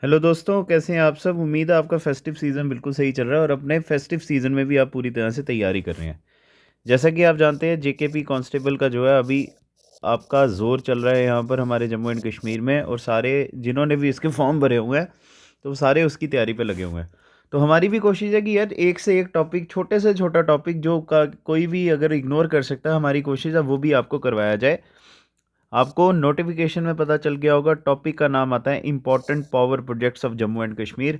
Hello दोस्तों, कैसे हैं आप सब। उम्मीद है आपका फेस्टिव सीज़न बिल्कुल सही चल रहा है और अपने फेस्टिव सीज़न में भी आप पूरी तरह से तैयारी कर रहे हैं। जैसा कि आप जानते हैं, जेकेपी कांस्टेबल का जो है अभी आपका ज़ोर चल रहा है यहाँ पर हमारे जम्मू एंड कश्मीर में, और सारे जिन्होंने भी इसके फॉर्म भरे हुए हैं तो वो सारे उसकी तैयारी पे लगे हुए हैं। तो हमारी भी कोशिश है कि यार एक से एक टॉपिक, छोटे से छोटा टॉपिक जो का कोई भी अगर इग्नोर कर सकता है, हमारी कोशिश है वो भी आपको करवाया जाए। आपको नोटिफिकेशन में पता चल गया होगा, टॉपिक का नाम आता है important power projects of Jammu and Kashmir.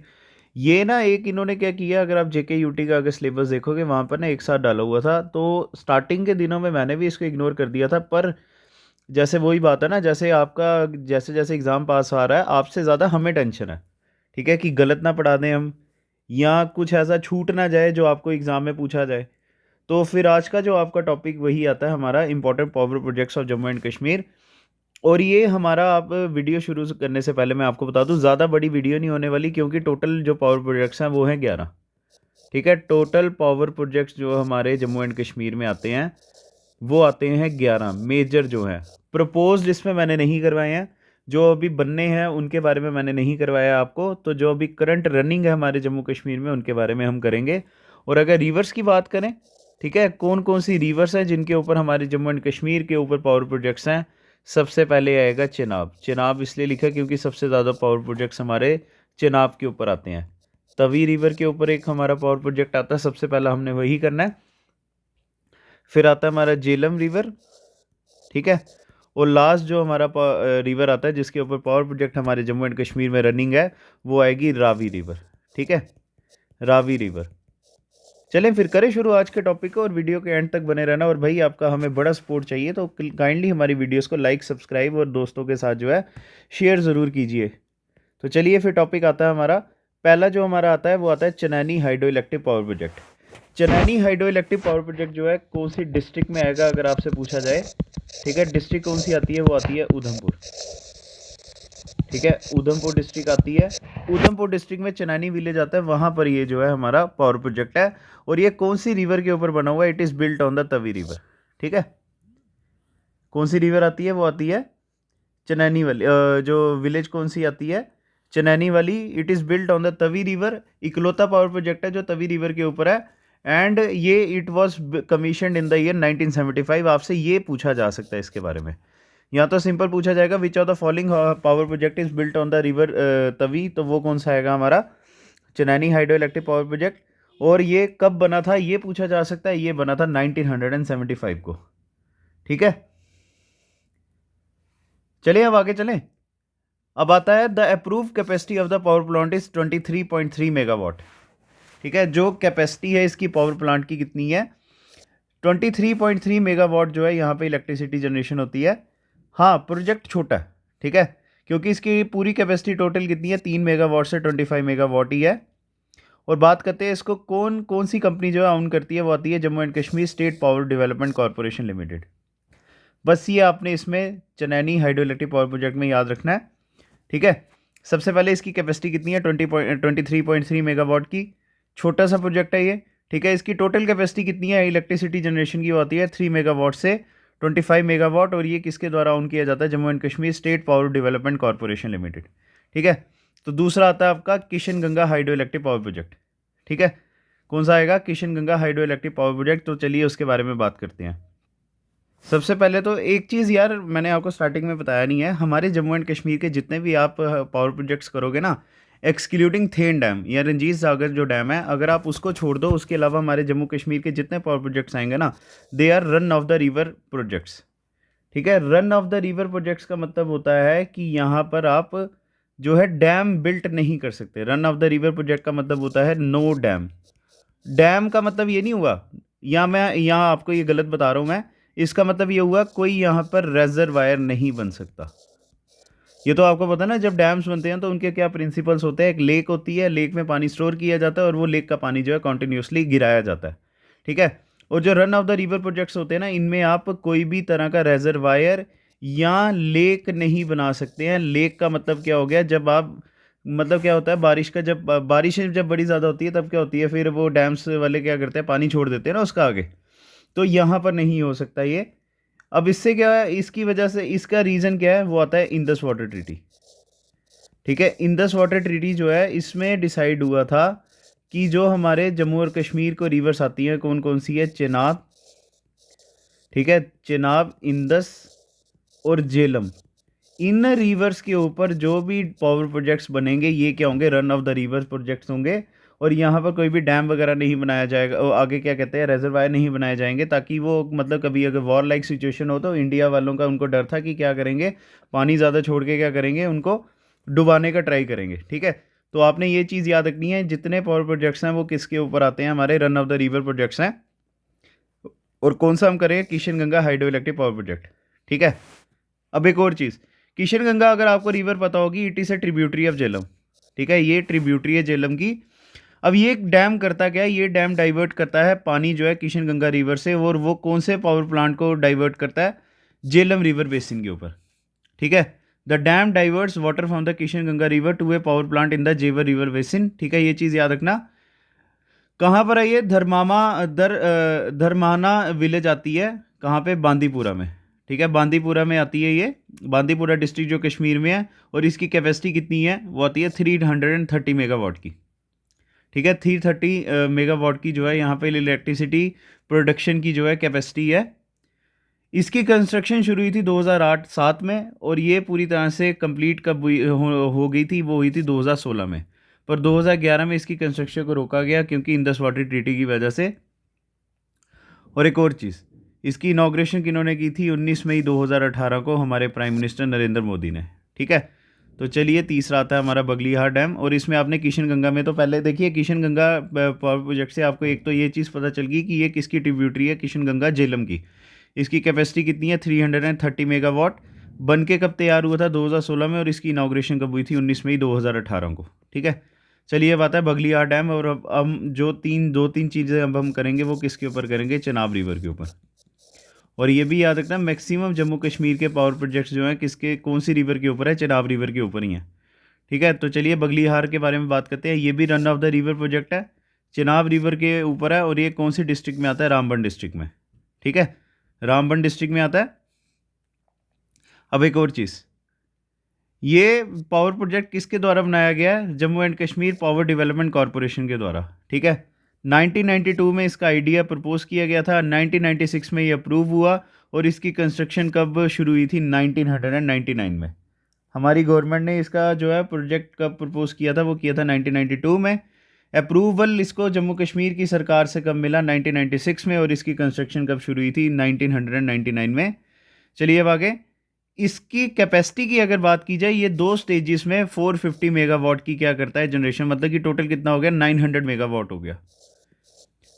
ये ना एक इन्होंने क्या किया, अगर आप जेके यूटी का अगर सिलेबस देखोगे वहाँ पर ना एक साथ डाला हुआ था, तो स्टार्टिंग के दिनों में मैंने भी इसको इग्नोर कर दिया था। पर जैसे वही बात है ना, जैसे आपका जैसे जैसे एग्ज़ाम पास आ रहा है, आपसे ज़्यादा हमें टेंशन है, ठीक है, कि गलत ना पढ़ा दें हम, या कुछ ऐसा छूट ना जाए जो आपको एग्ज़ाम में पूछा जाए। तो फिर आज का जो आपका टॉपिक वही आता है हमारा important power projects of Jammu and Kashmir. और ये हमारा, आप वीडियो शुरू करने से पहले मैं आपको बता दूं, ज़्यादा बड़ी वीडियो नहीं होने वाली, क्योंकि टोटल जो पावर प्रोजेक्ट्स हैं वो हैं 11। ठीक है, टोटल पावर प्रोजेक्ट्स जो हमारे जम्मू एंड कश्मीर में आते हैं वो आते हैं 11 मेजर जो हैं। प्रपोज्ड इसमें मैंने नहीं करवाए हैं, जो अभी बनने हैं उनके बारे में मैंने नहीं करवाया आपको। तो जो अभी करंट रनिंग है हमारे जम्मू कश्मीर में उनके बारे में हम करेंगे। और अगर रिवर्स की बात करें, ठीक है, कौन कौन सी रिवर्स हैं जिनके ऊपर हमारे जम्मू एंड कश्मीर के ऊपर पावर प्रोजेक्ट्स हैं। सबसे पहले आएगा चिनाब। चिनाब इसलिए लिखा क्योंकि सबसे ज़्यादा पावर प्रोजेक्ट्स हमारे चिनाब के ऊपर आते हैं। तवी रिवर के ऊपर एक हमारा पावर प्रोजेक्ट आता है, सबसे पहला हमने वही करना है। फिर आता है हमारा जेलम रिवर, ठीक है। और लास्ट जो हमारा रिवर आता है जिसके ऊपर पावर प्रोजेक्ट हमारे जम्मू एंड कश्मीर में रनिंग है, वो आएगी रावी रिवर, ठीक है, रावी रिवर। चलें फिर करें शुरू आज के टॉपिक को, और वीडियो के एंड तक बने रहना। और भाई आपका हमें बड़ा सपोर्ट चाहिए, तो काइंडली हमारी वीडियोस को लाइक, सब्सक्राइब और दोस्तों के साथ जो है शेयर ज़रूर कीजिए। तो चलिए फिर टॉपिक आता है हमारा पहला, जो हमारा आता है वो आता है Chenani hydro electric power project. Chenani hydro electric power project जो है कौन सी डिस्ट्रिक्ट में आएगा अगर आपसे पूछा जाए, ठीक है, डिस्ट्रिक्ट कौन सी आती है, वो आती है उधमपुर। ठीक है, उधमपुर डिस्ट्रिक्ट आती है। उधमपुर डिस्ट्रिक्ट में चनैनी विलेज आता है, वहां पर ये जो है हमारा पावर प्रोजेक्ट है। और ये कौन सी रिवर के ऊपर बना हुआ है, it is built on the Tawi river. ठीक है, कौन सी रिवर आती है, वो आती है चनैनी वाली। जो विलेज कौन सी आती है, चनैनी वाली। It is built on the Tawi river. इकलौता पावर प्रोजेक्ट है जो तवी रिवर के ऊपर है। एंड ये it was commission in the year 1975। आपसे ये पूछा जा सकता है इसके बारे में, या तो सिंपल पूछा जाएगा which of the following power project is built on the river Tawi, तो वो कौन सा आएगा हमारा Chenani hydro electric power project. और ये कब बना था ये पूछा जा सकता है, ये बना था 1975 को। ठीक है, चलिए अब आगे चलें। अब आता है the approve capacity of the power plant is 23.3 megawatt. ठीक है, जो कैपेसिटी है इसकी पावर प्लांट की कितनी है, 23.3 मेगावाट जो है यहाँ पे इलेक्ट्रिसिटी जनरेशन होती है। हाँ, प्रोजेक्ट छोटा है, ठीक है, क्योंकि इसकी पूरी कैपेसिटी टोटल कितनी है, 3 मेगावाट से 25 मेगावाट ही है। और बात करते हैं इसको कौन कौन सी कंपनी जो है ऑन करती है, वो आती है Jammu and Kashmir state power development corporation limited. बस ये आपने इसमें Chenani hydro electric power project में याद रखना है। ठीक है, सबसे पहले इसकी कैपेसिटी कितनी है, 23.3 मेगावाट की। छोटा सा प्रोजेक्ट है ये, ठीक है। इसकी टोटल कैपेसिटी कितनी है इलेक्ट्रिसिटी जनरेशन की, आती है 3 मेगावाट से 25 मेगावाट। और ये किसके द्वारा ऑन किया जाता है, Jammu and Kashmir state power development corporation limited. ठीक है, तो दूसरा आता है आपका Kishan Ganga hydro electric power project. ठीक है, कौन सा आएगा, Kishan Ganga hydro electric power project. तो चलिए उसके बारे में बात करते हैं। सबसे पहले तो एक चीज़ यार मैंने आपको स्टार्टिंग में बताया नहीं है, हमारे जम्मू एंड कश्मीर के जितने भी आप पावर प्रोजेक्ट्स करोगे ना, एक्सक्लूडिंग थेन डैम या रंजीत सागर जो डैम है, अगर आप उसको छोड़ दो, उसके अलावा हमारे जम्मू कश्मीर के जितने पावर प्रोजेक्ट्स आएंगे ना, they are run of the river projects. ठीक है, run of the river projects का मतलब होता है कि यहाँ पर आप जो है डैम बिल्ट नहीं कर सकते। Run of the river project का मतलब होता है नो डैम। डैम का मतलब ये नहीं हुआ, या मैं यहाँ आपको ये गलत बता रहा हूँ मैं, इसका मतलब ये हुआ कोई यहाँ पर रेजरवायर नहीं बन सकता। ये तो आपको पता है ना, जब डैम्स बनते हैं तो उनके क्या प्रिंसिपल्स होते हैं। एक लेक होती है, लेक में पानी स्टोर किया जाता है और वो लेक का पानी जो है कॉन्टिन्यूसली गिराया जाता है। ठीक है, और जो run of the river projects होते हैं ना, इनमें आप कोई भी तरह का रेजरवायर या लेक नहीं बना सकते हैं। लेक का मतलब क्या हो गया, जब आप, मतलब क्या होता है, बारिश का जब बारिश जब बड़ी ज़्यादा होती है तब क्या होती है, फिर वो डैम्स वाले क्या करते हैं, पानी छोड़ देते हैं ना उसका आगे। तो यहाँ पर नहीं हो सकता ये। अब इससे क्या है, इसकी वजह से, इसका रीज़न क्या है, वो आता है इंडस वाटर ट्रीटी। ठीक है। इंडस वाटर ट्रीटी जो है इसमें डिसाइड हुआ था कि जो हमारे जम्मू और कश्मीर को रिवर्स आती हैं कौन कौन सी है, चेनाब, ठीक है, चेनाब, इंदस और झेलम, इन रिवर्स के ऊपर जो भी पावर प्रोजेक्ट्स बनेंगे ये क्या होंगे, run of the reverse projects होंगे। और यहाँ पर कोई भी डैम वगैरह नहीं बनाया जाएगा, और आगे क्या कहते हैं रेजरवायर नहीं बनाए जाएंगे, ताकि वो मतलब कभी अगर वॉर लाइक सिचुएशन हो तो इंडिया वालों का उनको डर था कि क्या करेंगे, पानी ज़्यादा छोड़ के क्या करेंगे, उनको डुबाने का ट्राई करेंगे। ठीक है, तो आपने ये चीज़ याद रखनी है, जितने पावर प्रोजेक्ट्स हैं वो किसके ऊपर आते हैं, हमारे run of the river projects हैं। और कौन सा हम करेंगे, Kishan Ganga hydro electric power project. ठीक है, अब एक और चीज़, किशन गंगा अगर आपको रिवर पता होगी, it is a tributary of Jhelum. ठीक है, ये ट्रिब्यूटरी है झेलम की। अब ये एक डैम करता क्या है, ये डैम डाइवर्ट करता है पानी जो है किशन गंगा रिवर से, और वो कौन से पावर प्लांट को डाइवर्ट करता है, झेलम रिवर बेसिन के ऊपर। ठीक है, the dam diverts water from the Kishanganga river to a power plant in the Jhelum river basin. ठीक है, ये चीज़ याद रखना। कहाँ पर है ये, धर्माना विलेज आती है, कहाँ पे, बांदीपुरा में। ठीक है, बांदीपुरा में आती है ये, बांदीपुरा डिस्ट्रिक्ट जो कश्मीर में है, और इसकी कैपेसिटी कितनी है, वो आती है 330 मेगावाट की। ठीक है, 330 मेगावाट की जो है यहाँ पे इलेक्ट्रिसिटी प्रोडक्शन की जो है कैपेसिटी है। इसकी कंस्ट्रक्शन शुरू हुई थी 2008-7 में, और ये पूरी तरह से कंप्लीट कब हो गई थी, वो हुई थी 2016 में। पर 2011 में इसकी कंस्ट्रक्शन को रोका गया क्योंकि इंडस वाटर ट्रीटी की वजह से। और एक और चीज़, इसकी इनाग्रेशन किन्होंने की थी, 19 मई 2018 को हमारे प्राइम मिनिस्टर नरेंद्र मोदी ने। ठीक है, तो चलिए तीसरा आता है हमारा बगलीहार डैम, और इसमें आपने किशन गंगा में तो पहले देखिए, किशन गंगा पावर प्रोजेक्ट से आपको एक तो ये चीज़ पता चल गई कि ये किसकी ट्रिब्यूटरी है, किशन गंगा झेलम की। इसकी कैपेसिटी कितनी है, 330 मेगावाट। बन के कब तैयार हुआ था, 2016 में, और इसकी इनाग्रेशन कब हुई थी, 19 मई 2018 को। ठीक है, चलिए अब आता है बगलियार डैम, और अब हम जो दो तीन चीज़ें अब हम करेंगे वो किसके ऊपर करेंगे, चेनाब रिवर के ऊपर। और ये भी याद रखना, मैक्सिमम जम्मू कश्मीर के पावर प्रोजेक्ट्स जो हैं किसके, कौन सी रिवर के ऊपर है, चेनाब रिवर के ऊपर ही हैं। ठीक है, तो चलिए बगलीहार के बारे में बात करते हैं। ये भी run of the river project है, चेनाब रिवर के ऊपर है, और ये कौन सी डिस्ट्रिक्ट में आता है, रामबन डिस्ट्रिक्ट में। ठीक है, रामबन डिस्ट्रिक्ट में आता है। अब एक और चीज़, ये पावर प्रोजेक्ट किसके द्वारा बनाया गया है, Jammu and Kashmir power development corporation के द्वारा। ठीक है, 1992 में इसका आइडिया प्रपोज किया गया था, 1996 में ये अप्रूव हुआ, और इसकी कंस्ट्रक्शन कब शुरू हुई थी, 1999 में। हमारी गवर्नमेंट ने इसका जो है प्रोजेक्ट कब प्रपोज किया था, वो किया था 1992 में। अप्रूवल इसको जम्मू कश्मीर की सरकार से कब मिला, 1996 में, और इसकी कंस्ट्रक्शन कब शुरू हुई थी, 1999 में। चलिए अब आगे, इसकी कैपेसिटी की अगर बात की जाए, ये 2 स्टेजेस में 450 मेगावाट की क्या करता है जनरेशन, मतलब कि टोटल कितना हो गया, 900 मेगावाट हो गया।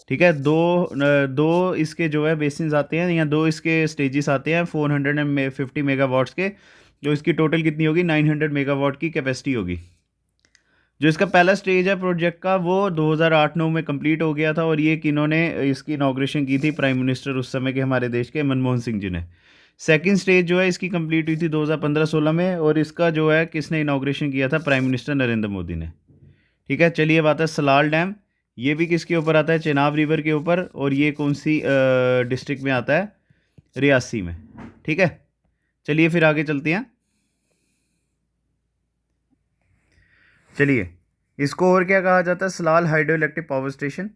ठीक है, दो इसके जो है बेसिन्स आते हैं, या 2 इसके स्टेजेस आते हैं 450 मेगावाट्स के, जो इसकी टोटल कितनी होगी, 900 मेगावाट की कैपेसिटी होगी। जो इसका पहला स्टेज है प्रोजेक्ट का, वो 2008-9 में कंप्लीट हो गया था, और ये किन्होंने इसकी इनाग्रेशन की थी, प्राइम मिनिस्टर उस समय के हमारे देश के मनमोहन सिंह जी ने। सेकंड स्टेज जो है इसकी कंप्लीट हुई थी 2015-16 में, और इसका जो है किसने इनाग्रेशन किया था, प्राइम मिनिस्टर नरेंद्र मोदी ने। ठीक है, चलिए बात है सलाल डैम, ये भी किसके ऊपर आता है, चेनाब रिवर के ऊपर, और ये कौन सी डिस्ट्रिक्ट में आता है, रियासी में। ठीक है, चलिए फिर आगे चलते हैं। चलिए, इसको और क्या कहा जाता है, Salal hydro electric power station.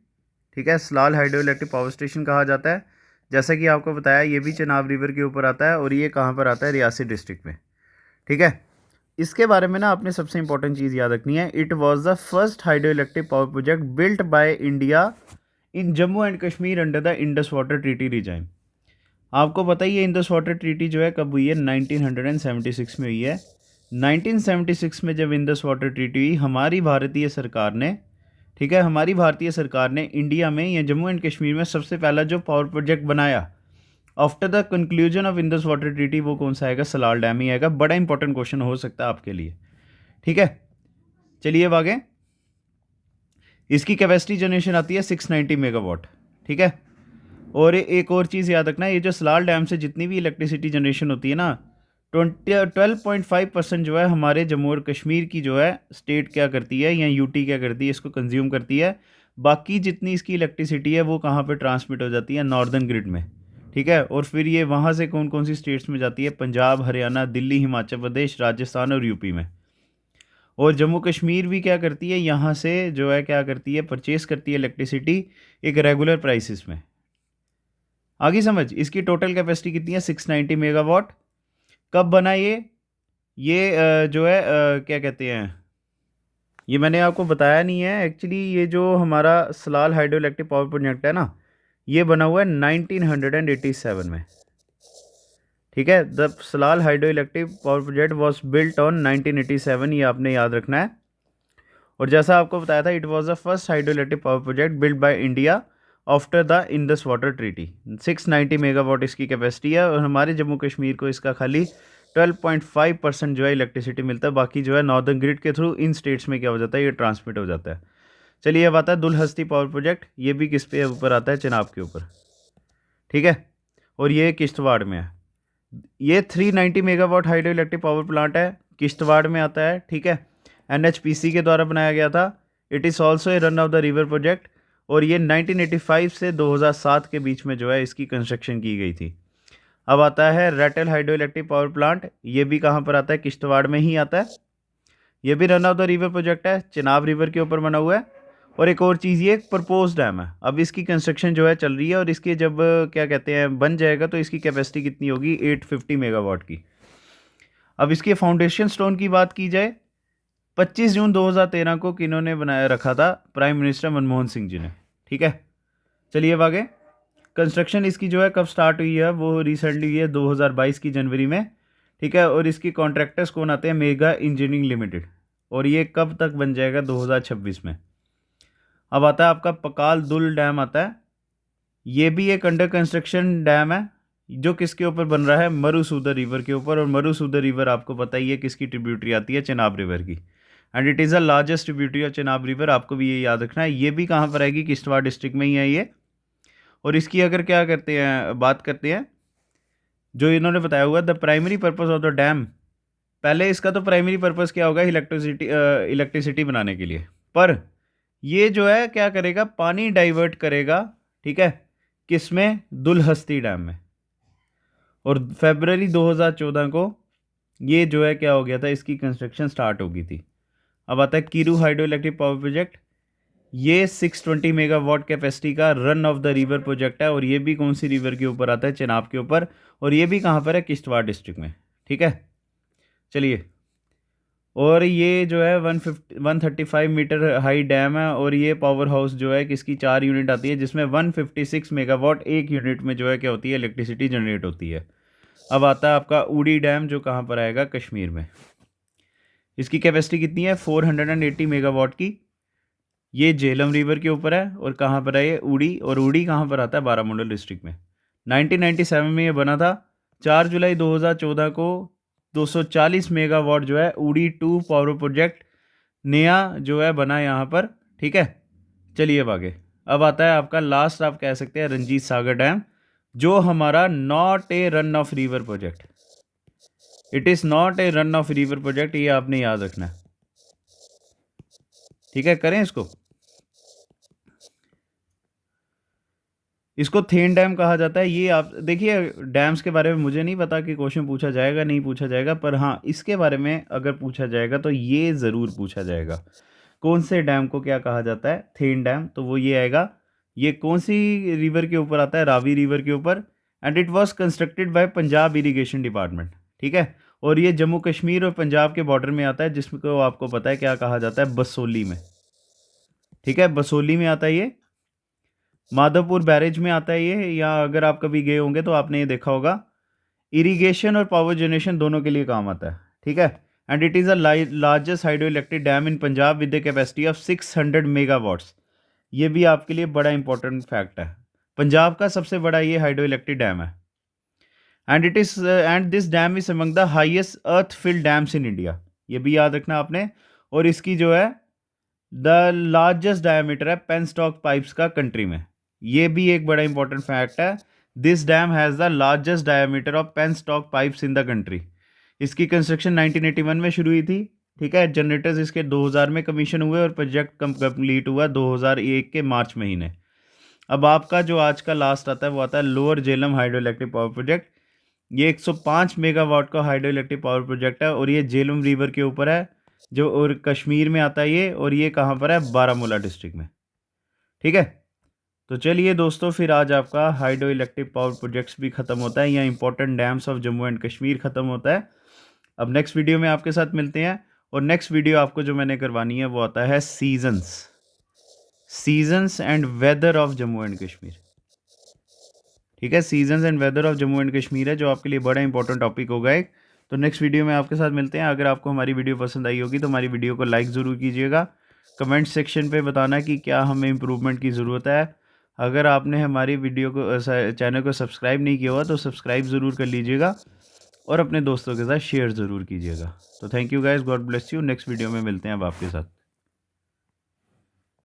ठीक है, Salal hydro electric power station कहा जाता है। जैसा कि आपको बताया, ये भी चेनाब रिवर के ऊपर आता है, और ये कहाँ पर आता है, रियासी डिस्ट्रिक्ट में। ठीक है, इसके बारे में ना आपने सबसे इंपॉर्टेंट चीज़ याद रखनी है, it was the first hydro electric power project built by India in Jammu and Kashmir under the Indus water treaty regime. आपको पता ही है इंडस वाटर ट्रीटी जो है कब हुई है, 1976 में हुई है। 1976 में जब इंडस वाटर ट्रीटी हुई, हमारी भारतीय सरकार ने, ठीक है, हमारी भारतीय सरकार ने इंडिया में या जम्मू एंड कश्मीर में सबसे पहला जो पावर प्रोजेक्ट बनाया after the conclusion of Indus water treaty, वो कौन सा आएगा, सलाल डैम ही आएगा। बड़ा इंपॉर्टेंट क्वेश्चन हो सकता है आपके लिए। ठीक है, चलिए अब आगे, इसकी कैपेसिटी जनरेशन आती है 690 मेगावाट। ठीक है, और एक और चीज़ याद रखना, ये जो सलाल डैम से जितनी भी इलेक्ट्रिसिटी जनरेशन होती है ना, 12.5% जो है हमारे जम्मू और कश्मीर की जो है स्टेट क्या करती है, या यूटी क्या करती है, इसको कंज्यूम करती है। बाकी जितनी इसकी इलेक्ट्रिसिटी है वो कहाँ पे ट्रांसमिट हो जाती है, नॉर्दर्न ग्रिड में। ठीक है, और फिर ये वहाँ से कौन कौन सी स्टेट्स में जाती है, पंजाब, हरियाणा, दिल्ली, हिमाचल प्रदेश, राजस्थान और यूपी में। और जम्मू कश्मीर भी क्या करती है, यहाँ से जो है क्या करती है, परचेस करती है इलेक्ट्रिसिटी एक रेगुलर प्राइसेस में। आगे समझ, इसकी टोटल कैपेसिटी कितनी है, 690 मेगावाट। कब बना ये जो है क्या कहते हैं, ये मैंने आपको बताया नहीं है एक्चुअली। ये जो हमारा Salal hydro electric power project है ना, ये बना हुआ है 1987 में। ठीक है, the Salal hydro electric power project was built on 1987, ये आपने याद रखना है। और जैसा आपको बताया था, it was the first hydro electric power project built by India after the Indus water treaty. 690 megawatt इसकी कैपेसिटी है, और हमारे जम्मू कश्मीर को इसका खाली 12.5% जो है इलेक्ट्रिसिटी मिलता है। बाकी जो है नॉर्दर्न ग्रिड के थ्रू इन स्टेट्स में क्या हो जाता है, ये ट्रांसमिट हो जाता है। चलिए अब आता है दुलहस्ती पावर प्रोजेक्ट, ये भी किस पे ऊपर आता है, चिनाब के ऊपर। ठीक है, और ये किश्तवाड़ में है। ये 390 megawatt hydro electric power plant है, किश्तवाड़ में आता है। ठीक है, NHPC के द्वारा बनाया गया था। It is also a run of the river project, और ये 1985 से 2007 के बीच में जो है इसकी कंस्ट्रक्शन की गई थी। अब आता है Ratle hydroelectric power plant, ये भी कहाँ पर आता है, किश्तवाड़ में ही आता है। ये भी run of the river project है, चिनाब रिवर के ऊपर बना हुआ है। और एक और चीज़, ये एक प्रपोज डैम है, अब इसकी कंस्ट्रक्शन जो है चल रही है, और इसके जब क्या कहते हैं बन जाएगा तो इसकी कैपेसिटी कितनी होगी, 850 मेगावाट की। अब इसके फाउंडेशन स्टोन की बात की जाए, 25 जून 2013 को किन्होंने बनाया रखा था, प्राइम मिनिस्टर मनमोहन सिंह जी ने। ठीक है, चलिए अब आगे। कंस्ट्रक्शन इसकी जो है कब स्टार्ट हुई है, वो रिसेंटली हुई है 2022 की जनवरी में। ठीक है, और इसकी कॉन्ट्रैक्टर्स कौन आते हैं, मेगा इंजीनियरिंग लिमिटेड। और ये कब तक बन जाएगा, 2026 में। अब आता है आपका पकाल दुल डैम आता है, ये भी एक अंडर कंस्ट्रक्शन डैम है, जो किसके ऊपर बन रहा है, मरुसूदर रिवर के ऊपर। और मरुसूदर रिवर आपको पता ही है किसकी ट्रिब्यूटरी आती है, चिनाब रिवर की। And it is the largest tributary of Chenab river, आपको भी ये याद रखना है। ये भी कहाँ पर आएगी, किश्तवाड़ डिस्ट्रिक्ट में ही है ये। और इसकी अगर क्या करते हैं, बात करते हैं, जो इन्होंने बताया हुआ the primary purpose of the dam. पहले इसका तो प्राइमरी पर्पस क्या होगा, इलेक्ट्रिसिटी बनाने के लिए। पर ये जो है क्या करेगा, पानी डाइवर्ट करेगा। ठीक है, किस में, दुलहस्ती डैम में। और फरवरी 2014 को ये जो है क्या हो गया था, इसकी कंस्ट्रक्शन स्टार्ट हो गई थी। अब आता है Kiru hydro electric power project, ये 620 मेगावाट कैपेसिटी का run of the river project है। और ये भी कौन सी रिवर के ऊपर आता है, चिनाब के ऊपर। और ये भी कहाँ पर है, किश्तवाड़ डिस्ट्रिक्ट में। ठीक है, चलिए। और ये जो है 135 मीटर हाई डैम है, और ये पावर हाउस जो है किसकी 4 यूनिट आती है, जिसमें 156 मेगावाट एक यूनिट में जो है क्या होती है, इलेक्ट्रिसिटी जनरेट होती है। अब आता है आपका ऊडी डैम, जो कहाँ पर आएगा, कश्मीर में। इसकी कैपेसिटी कितनी है, 480 मेगावाट की। ये झेलम रिवर के ऊपर है, और कहाँ पर है ये, ऊडी। और ऊडी कहाँ पर आता है, बारामूला डिस्ट्रिक्ट में। 1997 में ये बना था। 4 जुलाई 2014 को 240 मेगावाट जो है ऊडी 2 पावर प्रोजेक्ट नया जो है बना यहाँ पर। ठीक है, चलिए अब आगे। अब आता है आपका लास्ट, आप कह सकते हैं, रंजीत सागर डैम, जो हमारा not a run of river project. It is not a run of river project, ये आपने याद रखना है। ठीक है, करें इसको। इसको थेन डैम कहा जाता है। ये आप देखिए, डैम्स के बारे में मुझे नहीं पता कि क्वेश्चन पूछा जाएगा नहीं पूछा जाएगा, पर हाँ इसके बारे में अगर पूछा जाएगा तो ये ज़रूर पूछा जाएगा। कौन से डैम को क्या कहा जाता है, थेन डैम, तो वो ये आएगा। ये कौन सी रिवर के ऊपर आता है, रावी रिवर के ऊपर। And it was constructed by Punjab irrigation department. ठीक है, और ये जम्मू कश्मीर और पंजाब के बॉर्डर में आता है, जिसको आपको पता है क्या कहा जाता है, बसोली में। ठीक है, बसोली में आता है ये। माधवपुर बैरेज में आता है ये, या अगर आप कभी गए होंगे तो आपने ये देखा होगा। इरिगेशन और पावर जनरेशन दोनों के लिए काम आता है। ठीक है, and it is a largest hydro electric dam in Punjab with the capacity of 600 megawatts. ये भी आपके लिए बड़ा इंपॉर्टेंट फैक्ट है, पंजाब का सबसे बड़ा ये हाइड्रो इलेक्ट्रिक डैम है। And this dam is among the highest earth field dams in India, ये भी याद रखना आपने। और इसकी जो है द लार्जेस्ट डायमीटर है पेनस्टॉक पाइप्स का कंट्री में, ये भी एक बड़ा इंपॉर्टेंट फैक्ट है। This dam has the largest diameter of penstock pipes in the country. इसकी कंस्ट्रक्शन 1981 में शुरू हुई थी। ठीक है, जनरेटर्स इसके 2000 में कमीशन हुए, और प्रोजेक्ट कंप्लीट हुआ 2001 के मार्च महीने। अब आपका जो आज का लास्ट आता है वो आता है lower Jhelum hydro electric power project. ये 105 मेगावाट का हाइड्रो इलेक्ट्रिक पावर प्रोजेक्ट है, और ये झेलम रिवर के ऊपर है। जो और कश्मीर में आता है ये, और ये कहाँ पर है, बारामूला डिस्ट्रिक्ट में। ठीक है, तो चलिए दोस्तों, फिर आज आपका हाइड्रो इलेक्ट्रिक पावर प्रोजेक्ट्स भी ख़त्म होता है, या important dams of Jammu and Kashmir ख़त्म होता है। अब नेक्स्ट वीडियो में आपके साथ मिलते हैं, और नेक्स्ट वीडियो आपको जो मैंने करवानी है वो आता है seasons and weather of Jammu and Kashmir. ठीक है, seasons and weather of Jammu and Kashmir है, जो आपके लिए बड़ा इंपॉर्टेंट टॉपिक होगा एक। तो नेक्स्ट वीडियो में आपके साथ मिलते हैं। अगर आपको हमारी वीडियो पसंद आई होगी तो हमारी वीडियो को लाइक ज़रूर कीजिएगा। कमेंट सेक्शन पे बताना कि क्या हमें इम्प्रूवमेंट की ज़रूरत है। अगर आपने हमारी वीडियो को चैनल को सब्सक्राइब नहीं किया हुआ तो सब्सक्राइब ज़रूर कर लीजिएगा, और अपने दोस्तों के साथ शेयर ज़रूर कीजिएगा। तो thank you guys, God bless you. Next video में मिलते हैं अब आपके साथ।